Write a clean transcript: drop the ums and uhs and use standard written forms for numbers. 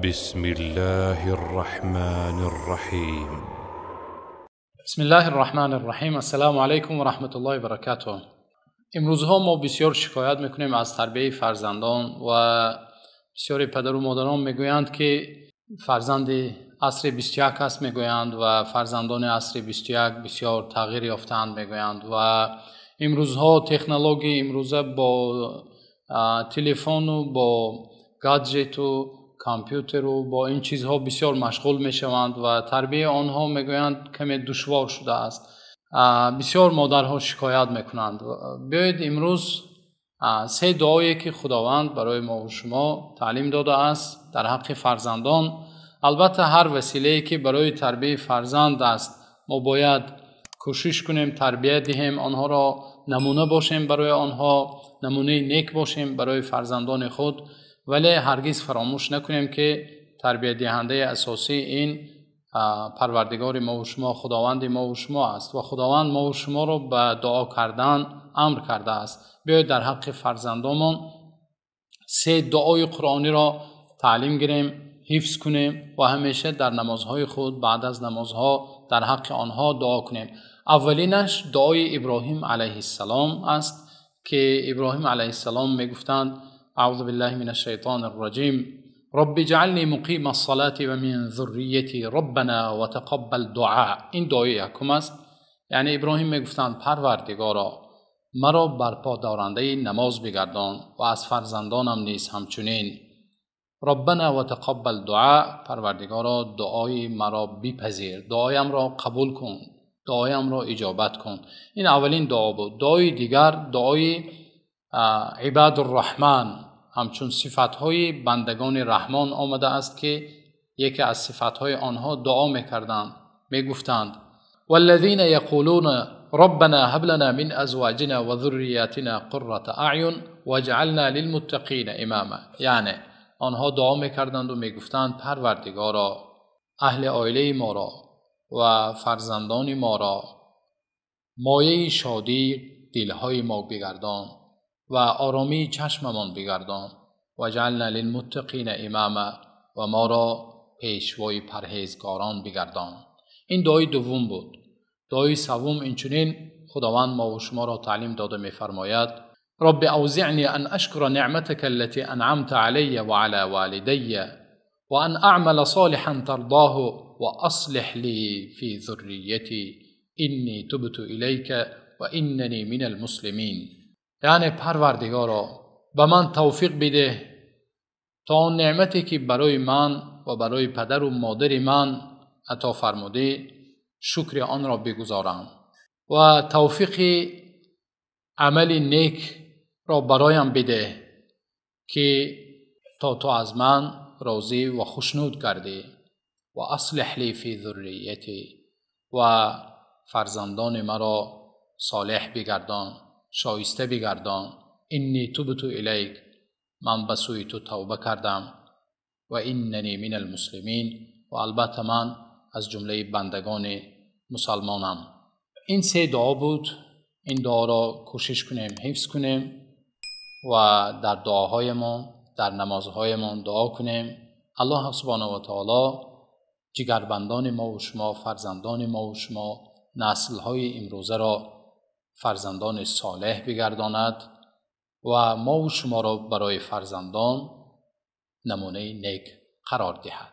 بسم الله الرحمن الرحیم. بسم الله الرحمن الرحیم. السلام علیکم و رحمت الله و برکاته. امروزها ما بسیار شکایت میکنیم از تربیت فرزندان و بسیاری پدر و مادران میگویند که فرزند عصر 21 است میگویند و فرزندان عصر 21 بسیار تغییر یافتند میگویند و امروزها تکنولوژی امروزه با تلفن و با گادجت و کامپیوتر و با این چیزها بسیار مشغول میشوند و تربیت آنها میگویند کمی دشوار شده است. بسیار مادرها شکایت میکنند. بیایید امروز سه دعایی که خداوند برای ما و شما تعلیم داده است در حق فرزندان، البته هر وسیله‌ای که برای تربیت فرزند است ما باید کوشش کنیم تربیت دهیم، آنها را نمونه باشیم، برای آنها نمونه نیک باشیم برای فرزندان خود، ولی هرگز فراموش نکنیم که تربیت دهنده اساسی این پروردگار ما و شما، خداوند ما و شما است و خداوند ما و شما را به دعا کردن امر کرده است. بیایید در حق فرزندانمان سه دعای قرآنی را تعلیم گیریم، حفظ کنیم و همیشه در نمازهای خود بعد از نمازها در حق آنها دعا کنیم. اولینش دعای ابراهیم علیه السلام است که ابراهیم علیه السلام میگفتند اعوذ بالله من الشیطان الرجیم رب اجعلنی مقیم الصلاة و من ذریتی ربنا وتقبل دعاء. این دعای یکم است. یعنی ابراهیم میگفتند پروردگارا مرا برپا دارنده نماز بگردان و از فرزندانم نیز همچنین. ربنا وتقبل دعاء، پروردگارا دعای مرا بپذیر، دعایم را قبول کن، دعایم را اجابت کن. این اولین دعا بود. دعای دیگر دعای عباد الرحمن، همچون صفتهای بندگان رحمان آمده است که یکی از صفتهای آنها دعا میکردند، میگفتند والذین یقولون ربنا هب لنا من ازواجنا و ذریاتنا قرة اعین واجعلنا للمتقین اماما. یعنی آنها دعا میکردند و میگفتند پروردگارا اهل عائله ما را و فرزندان ما را مایه شادی دلهای ما بگردان و آرامی چشممان بگردان و جعلنا للمتقین اماما و ما را پیشوای پرهیزگاران بگردان. این دعای دوم بود. دعای سوم اینچنین خداوند ما و شما را تعلیم داده میفرماید رب اوزعنی ان اشکر نعمتك التي انعمت علی و علی والدی و ان اعمل صالحا ترضاه و اصلح لی فی ذریتی انی تبت الیک و اننی من المسلمین. یعنی پروردگارا به من توفیق بده تا آن نعمتی که برای من و برای پدر و مادر من عطا فرموده شکر آن را بگزارم و توفیق عمل نیک را برایم بده که تا تو از من راضی و خوشنود کردی و اصلح لی فی ذریتی و فرزندان مرا صالح بگردان، شایسته بگردان. انی تبت الیک، من به سوی تو توبه کردم و اننی من المسلمین و البته من از جمله بندگان مسلمانم. این سه دعا بود. این دعا را کوشش کنیم حفظ کنیم و در دعاهایمان در نمازهایمان دعا کنیم. الله سبحانه و تعالی جگربندان ما و شما، فرزندان ما و شما، نسل‌های امروزه را فرزندان صالح بگرداند و ما و شما را برای فرزندان نمونه نیک قرار دهد.